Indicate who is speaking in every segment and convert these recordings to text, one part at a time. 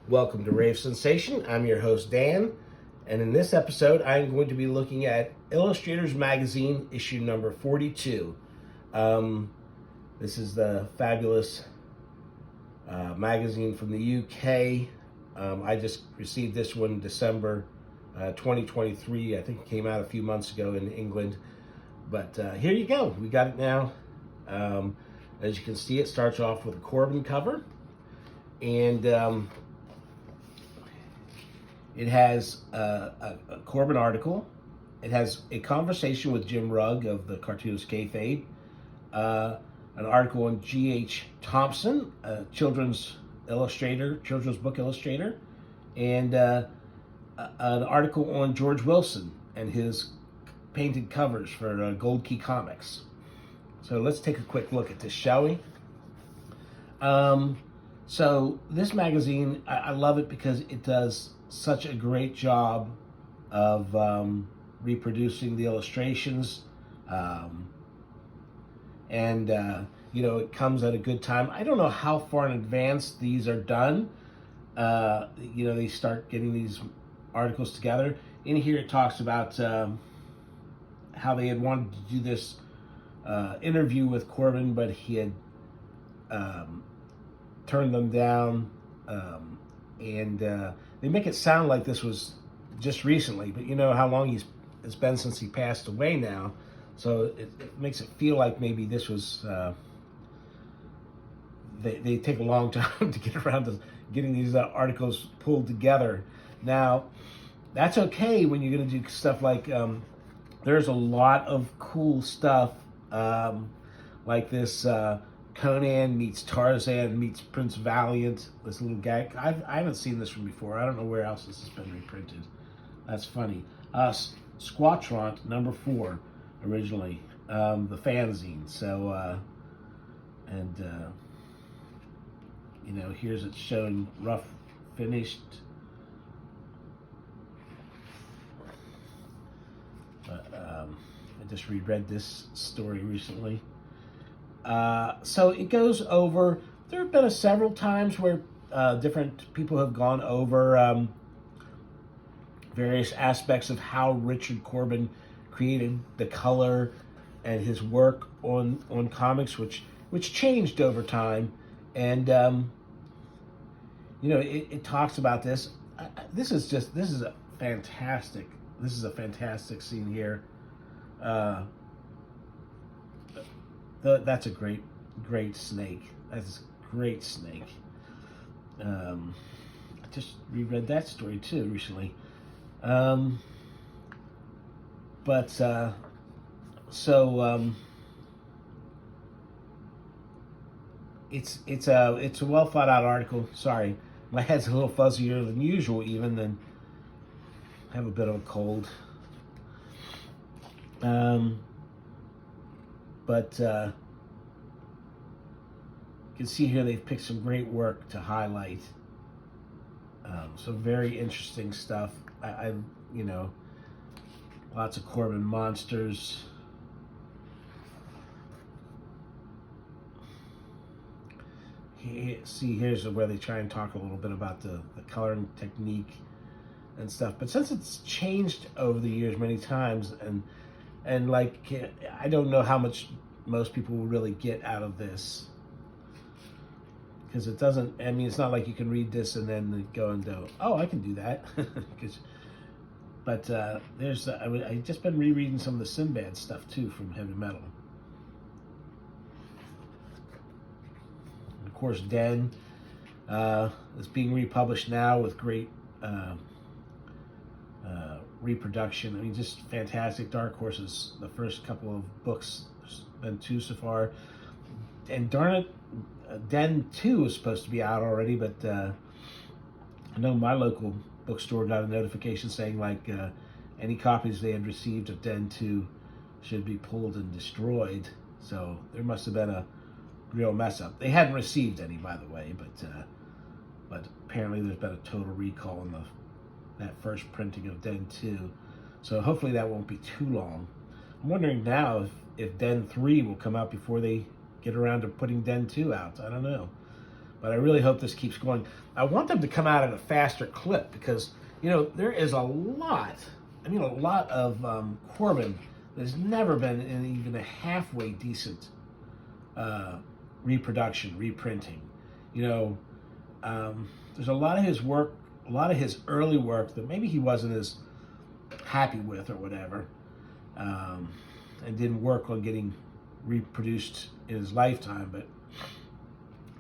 Speaker 1: Welcome to Rave Sensation. I'm your host, Dan, and in this episode, I'm going to be looking at Illustrators magazine, issue number 42. This is the fabulous magazine from the UK. I just received this one December 2023. I think it came out a few months ago in England. But here you go. We got it now. As you can see, it starts off with a Corben cover. And it has a Corben article. It has a conversation with Jim Rugg of the cartoonist Kayfabe. An article on G.H. Thompson, a children's book illustrator. And an article on George Wilson and his painted covers for Gold Key Comics. So let's take a quick look at this, shall we? So this magazine, I love it because it does such a great job of reproducing the illustrations. It comes at a good time. I don't know how far in advance these are done. They start getting these articles together. In here it talks about how they had wanted to do this interview with Corben, but he had turned them down. They make it sound like this was just recently, but you know how long it's been since he passed away now. So it makes it feel like maybe this was, they take a long time to get around to getting these articles pulled together. Now, that's okay when you're going to do stuff like, there's a lot of cool stuff like this Conan meets Tarzan meets Prince Valiant, this little gag. I haven't seen this one before. I don't know where else this has been reprinted. That's funny. Squatrant number 4 originally, the fanzine. So, here's it shown rough finished. I just reread this story recently. So it goes over, there have been several times where different people have gone over various aspects of how Richard Corben created the color and his work on comics, which changed over time. And, it talks about this. This is a fantastic scene here. That's a great snake. That's a great snake. I just reread that story too recently. It's a well thought out article. Sorry, my head's a little fuzzier than usual, even then. I have a bit of a cold. You can see here they've picked some great work to highlight. Some very interesting stuff. Lots of Corben monsters. Here's where they try and talk a little bit about the coloring technique and stuff. But since it's changed over the years many times, and I don't know how much most people will really get out of this, because it doesn't. I mean, it's not like you can read this and then go and go, "Oh, I can do that." I just been rereading some of the Sinbad stuff too from Heavy Metal. And of course, Den is being republished now with great reproduction. I mean, just fantastic. Dark Horses, the first couple of books, there's been 2 so far. And darn it, Den 2 is supposed to be out already, but I know my local bookstore got a notification saying any copies they had received of Den 2 should be pulled and destroyed. So there must have been a real mess up. They hadn't received any, by the way, but apparently there's been a total recall on that first printing of Den 2. So hopefully that won't be too long. I'm wondering now if Den 3 will come out before they get around to putting Den 2 out. I don't know. but I really hope this keeps going. I want them to come out at a faster clip because, you know, there is a lot of Corben that's never been in even a halfway decent reproduction, reprinting. You know, there's a lot of his work, a lot of his early work that maybe he wasn't as happy with or whatever, and didn't work on getting reproduced in his lifetime, but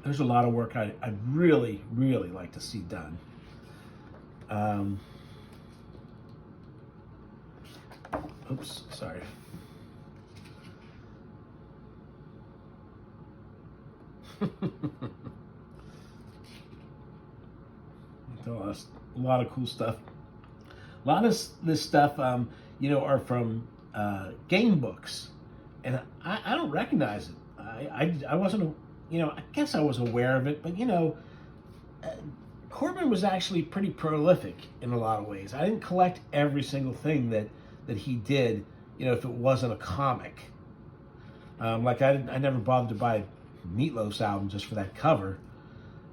Speaker 1: there's a lot of work I'd really, really like to see done. Oops, sorry. A lot of cool stuff. A lot of this stuff, you know, are from game books, and I don't recognize it. I wasn't, you know, I guess I was aware of it, but you know, Corben was actually pretty prolific in a lot of ways. I didn't collect every single thing that he did, you know, if it wasn't a comic. Like I never bothered to buy Meatloaf's album just for that cover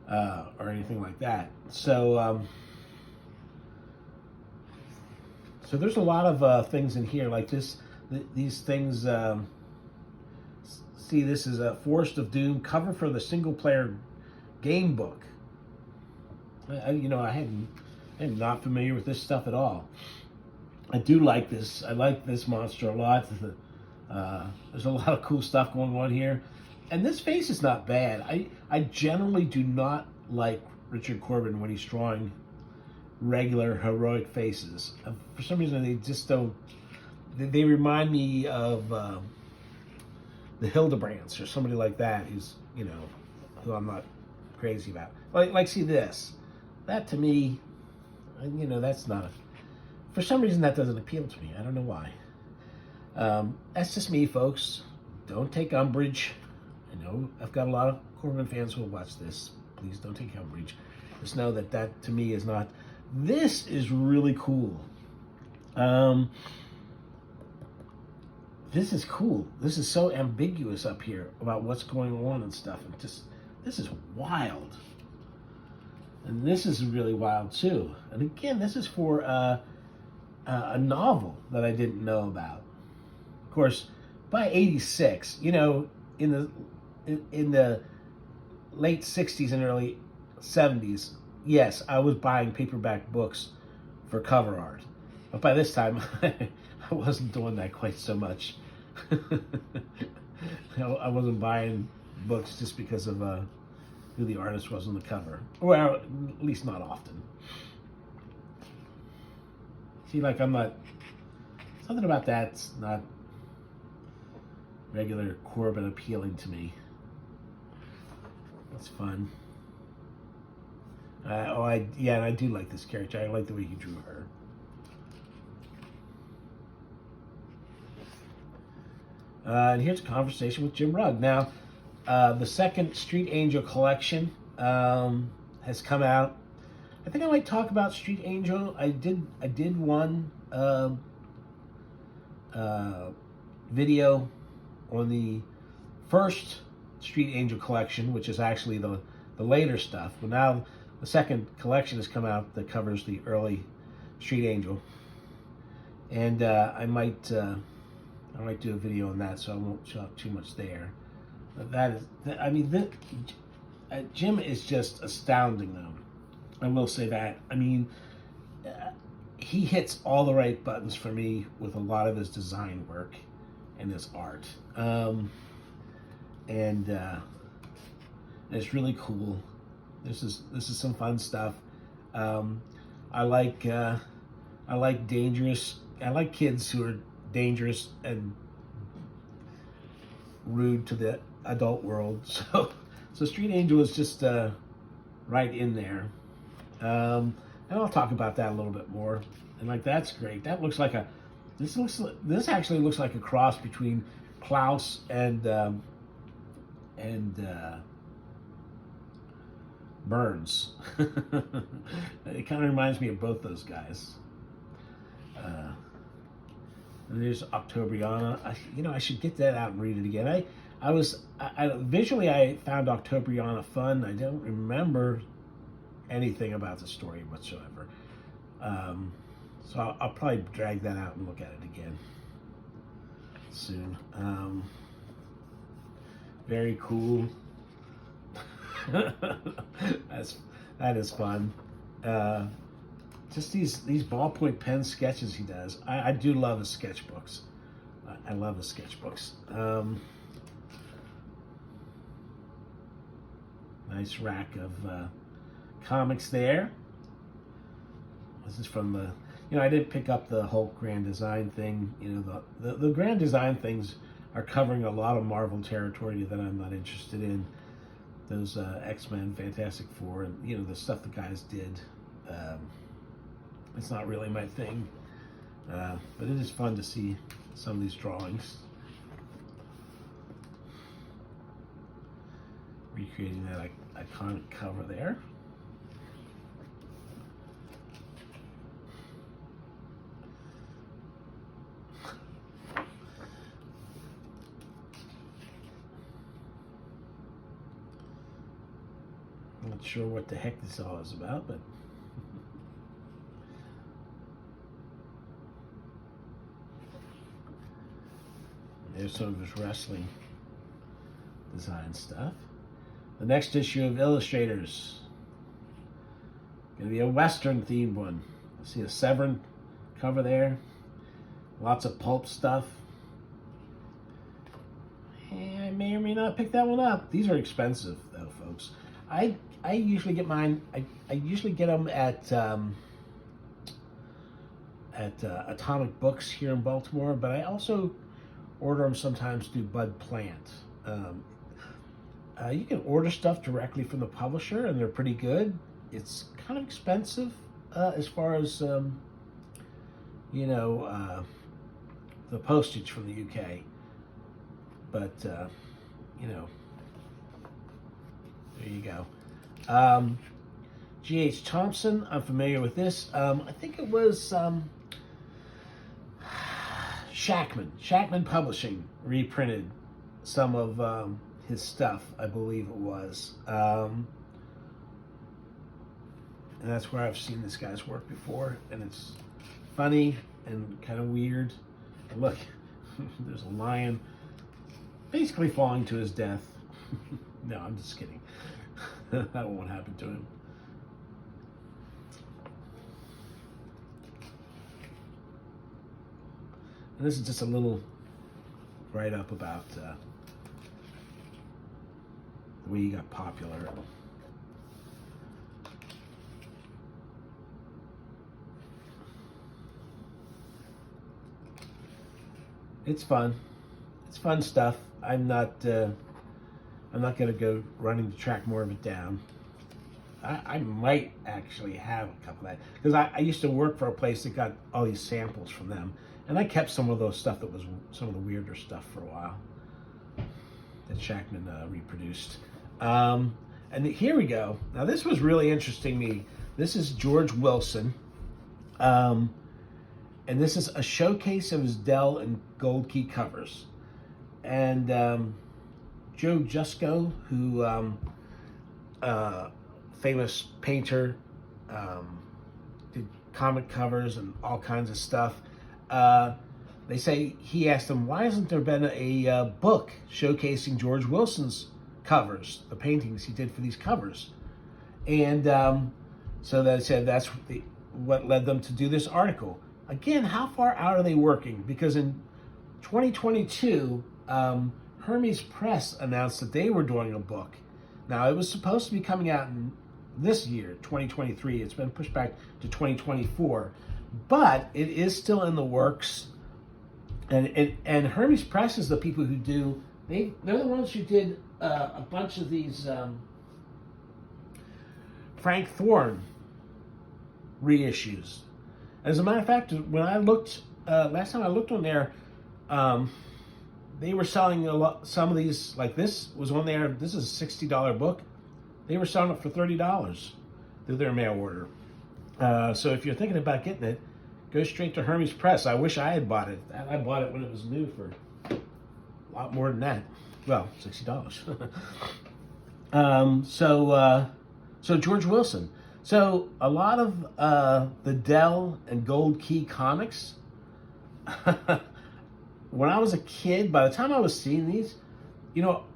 Speaker 1: or anything like that. So so there's a lot of things in here like this. These things. See, this is a Forest of Doom cover for the single-player game book. You know, I'm not familiar with this stuff at all. I do like this. I like this monster a lot. There's a lot of cool stuff going on here. And this face is not bad. I generally do not like Richard Corben when he's drawing regular heroic faces. For some reason, they just don't... They remind me of the Hildebrands or somebody like that who's, you know, who I'm not crazy about. Like see this. That to me, you know, that's not a... For some reason, that doesn't appeal to me. I don't know why. That's just me, folks. Don't take umbrage. I know I've got a lot of Corben fans who will watch this. Please don't take umbrage. Just know that to me is not... This is really cool. This is cool. This is so ambiguous up here about what's going on and stuff. And just, this is wild. And this is really wild too. And again, this is for a novel that I didn't know about. Of course, by '86, you know, in the late '60s and early '70s, yes, I was buying paperback books for cover art. But by this time, I wasn't doing that quite so much. I wasn't buying books just because of who the artist was on the cover. Well, at least not often. See, like I'm not... Something about that's not regular Corben appealing to me. That's fun. Yeah, and I do like this character. I like the way he drew her. And here's a conversation with Jim Rugg. Now, the second Street Angel collection has come out. I think I might talk about Street Angel. I did one video on the first Street Angel collection, which is actually the later stuff. But now the second collection has come out that covers the early Street Angel, and I might do a video on that, so I won't talk too much there. But Jim is just astounding, though. I will say that. I mean, he hits all the right buttons for me with a lot of his design work and his art, and it's really cool. This is some fun stuff. I like dangerous. I like kids who are dangerous and rude to the adult world. So Street Angel is just right in there. And I'll talk about that a little bit more. And like, that's great. That looks like this actually looks like a cross between Klaus and Burns. It kind of reminds me of both those guys. And there's Octobriana. I should get that out and read it again. Visually I found Octobriana fun. I don't remember anything about the story whatsoever. So I'll probably drag that out and look at it again soon. Very cool. That is fun. Just these ballpoint pen sketches he does. I do love his sketchbooks. I love his sketchbooks. Nice rack of comics there. This is from the, I didn't pick up the Hulk Grand Design thing. The Grand Design things are covering a lot of Marvel territory that I'm not interested in. Those X-Men, Fantastic Four, and the stuff the guys did. It's not really my thing, but it is fun to see some of these drawings. Recreating that iconic cover there. I'm not sure what the heck this all is about, but there's some of his wrestling design stuff. The next issue of Illustrators. Gonna be a Western themed one. I see a Severn cover there. Lots of pulp stuff. And I may or may not pick that one up. These are expensive though, folks. I usually get mine. I usually get them at Atomic Books here in Baltimore, but I also order them sometimes through Bud Plant. You can order stuff directly from the publisher, and they're pretty good. It's kind of expensive as far as the postage from the UK, but there you go. G.H. Thompson, I'm familiar with this. I think it was Shackman Publishing reprinted some of his stuff, I believe it was. And that's where I've seen this guy's work before, and it's funny and kind of weird. And look, there's a lion basically falling to his death. No, I'm just kidding. That won't happen to him. And this is just a little write-up about the way he got popular. It's fun. It's fun stuff. I'm not going to go running to track more of it down. I might actually have a couple of that, because I used to work for a place that got all these samples from them, and I kept some of those stuff that was some of the weirder stuff for a while that Shackman reproduced. And here we go. Now this was really interesting to me. This is George Wilson, and this is a showcase of his Dell and Gold Key covers. And Joe Jusko, who famous painter, did comic covers and all kinds of stuff. They say he asked him, why hasn't there been a book showcasing George Wilson's covers, the paintings he did for these covers? And so they said that's what led them to do this article. Again, how far out are they working? Because in 2022, Hermes Press announced that they were doing a book. Now, it was supposed to be coming out in this year, 2023. It's been pushed back to 2024. But it is still in the works. And Hermes Press is the people who do, they're the ones who did a bunch of these Frank Thorne reissues. As a matter of fact, when I looked, last time I looked on there, they were selling some of these, like this was on there. This is a $60 book. They were selling it for $30 through their mail order. So if you're thinking about getting it, go straight to Hermes Press. I wish I had bought it. I bought it when it was new for a lot more than that. Well, $60. So George Wilson. So a lot of the Dell and Gold Key comics. When I was a kid, by the time I was seeing these,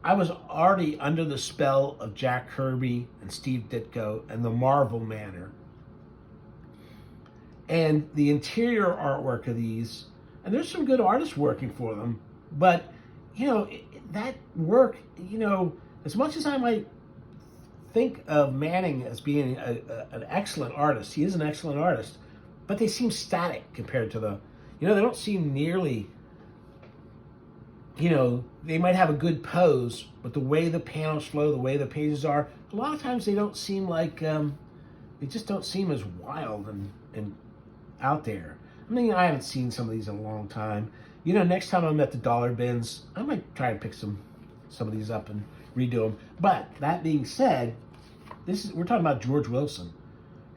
Speaker 1: I was already under the spell of Jack Kirby and Steve Ditko and the Marvel Manor. And the interior artwork of these, and there's some good artists working for them, but, that work, as much as I might think of Manning as being an excellent artist, he is an excellent artist, but they seem static compared to they don't seem nearly, they might have a good pose, but the way the panels flow, the way the pages are, a lot of times they don't seem like, they just don't seem as wild and out there. I mean, I haven't seen some of these in a long time. Next time I'm at the dollar bins, I might try and pick some of these up and redo them. But that being said, we're talking about George Wilson,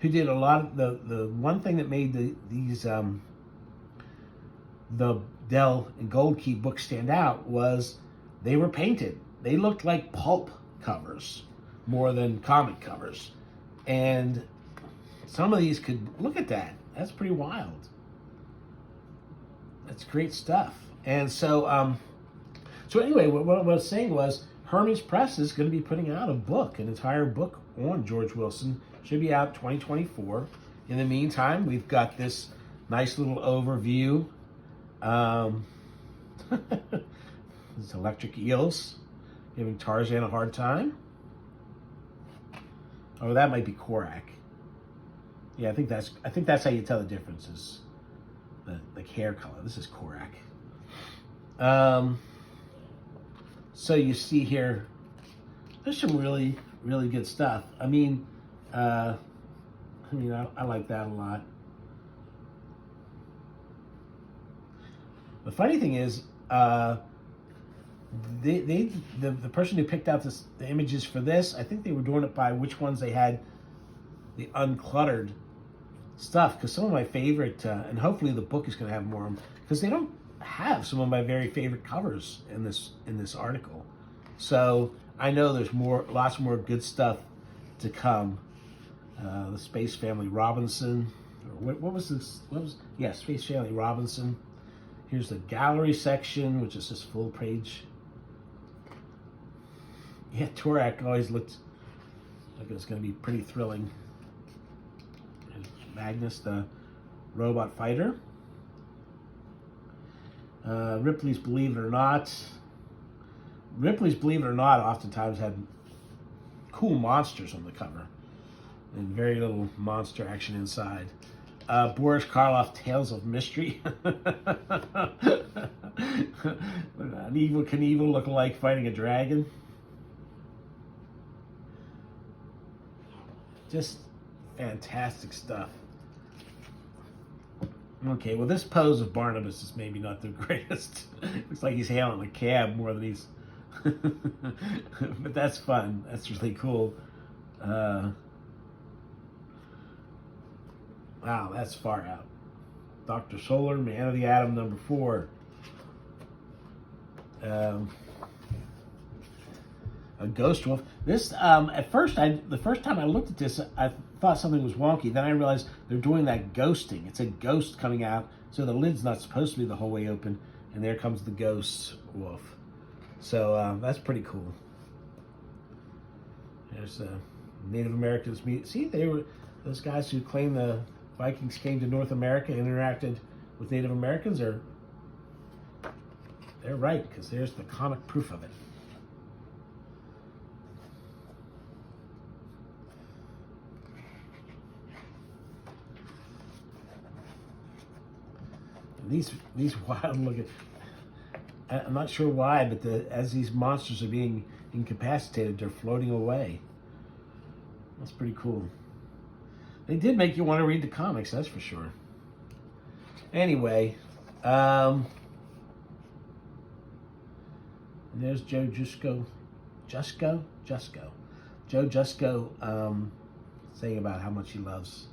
Speaker 1: who did a lot of the one thing that made these the Dell and Gold Key books stand out was they were painted. They looked like pulp covers more than comic covers. And some of these could, look at that. That's pretty wild. That's great stuff. And so, anyway, what I was saying was Hermes Press is going to be putting out a book, an entire book on George Wilson. Should be out 2024. In the meantime, we've got this nice little overview. It's Electric Eels giving Tarzan a hard time. Oh, that might be Korak. Yeah, I think that's how you tell the differences. The hair color. This is Korak. So you see here, there's some really, really good stuff. I like that a lot. The funny thing is, the person who picked out the images for this, I think they were doing it by which ones they had the uncluttered stuff, because some of my favorite, and hopefully the book is going to have more, because they don't have some of my very favorite covers in this article. So I know there's lots more good stuff to come. The Space Family Robinson. What was this? Space Family Robinson. Here's the gallery section, which is this full page. Yeah, Torak always looked like it was going to be pretty thrilling. There's Magnus, the robot fighter. Ripley's Believe It or Not. Ripley's Believe It or Not oftentimes had cool monsters on the cover and very little monster action inside. Boris Karloff, Tales of Mystery. An Evil Knievel looking like fighting a dragon. Just fantastic stuff. Okay, well, this pose of Barnabas is maybe not the greatest. Looks like he's hailing a cab more than he's... But that's fun. That's really cool. Wow, that's far out. Dr. Solar, Man of the Atom, number 4. A Ghost Wolf. This, at first, the first time I looked at this, I thought something was wonky. Then I realized they're doing that ghosting. It's a ghost coming out, so the lid's not supposed to be the whole way open, and there comes the Ghost Wolf. So that's pretty cool. There's Native Americans meet. See, they were those guys who claim the Vikings came to North America and interacted with Native Americans. They're right, because there's the comic proof of it. These wild looking. I'm not sure why, but as these monsters are being incapacitated, they're floating away. That's pretty cool. They did make you want to read the comics, that's for sure. Anyway, and there's Joe Jusko. Joe Jusko saying about how much he loves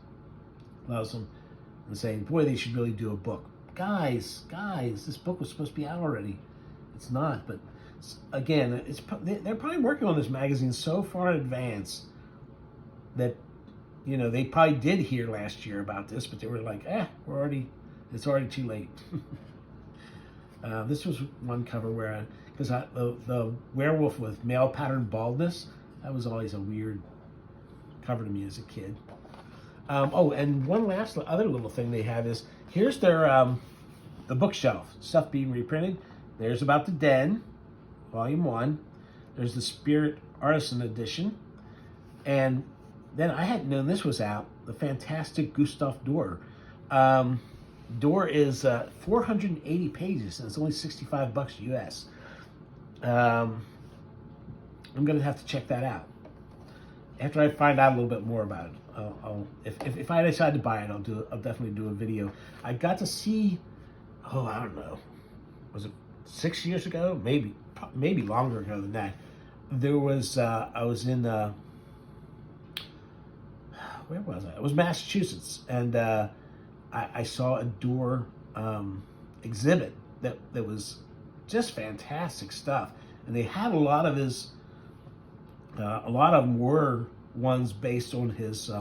Speaker 1: them, and saying, boy, they should really do a book. Guys, this book was supposed to be out already. It's not, but Again, they're probably working on this magazine so far in advance that, you know, they probably did hear last year about this, but they were like, it's already too late. This was one cover where, because the werewolf with male pattern baldness, that was always a weird cover to me as a kid. Oh, and one last other little thing they have is, here's their the bookshelf, stuff being reprinted. There's About the Den, Volume 1. There's the Spirit Artisan Edition. And then I hadn't known this was out, the fantastic Gustav Doré. Doré is 480 pages, and it's only $65 US. I'm going to have to check that out. After I find out a little bit more about it, if I decide to buy it, I'll definitely do a video. I got to see, I don't know, was it 6 years ago? Maybe longer ago than that. There was I was in where was I? It was Massachusetts, and I saw a Doré exhibit that was just fantastic stuff, and they had a lot of his. A lot of them were ones based on his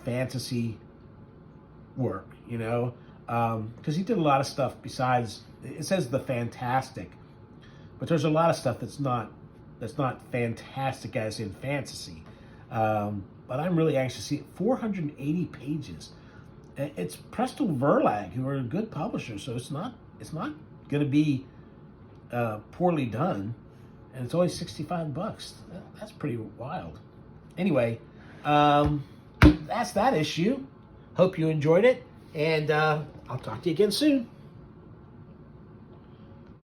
Speaker 1: fantasy work, you know, because he did a lot of stuff besides. It says the fantastic, but there's a lot of stuff that's not fantastic as in fantasy. But I'm really anxious to see it. 480 pages. It's Prestel Verlag, who are a good publisher, so it's not going to be poorly done. And it's only $65. That's pretty wild. Anyway, that's that issue. Hope you enjoyed it, and I'll talk to you again soon.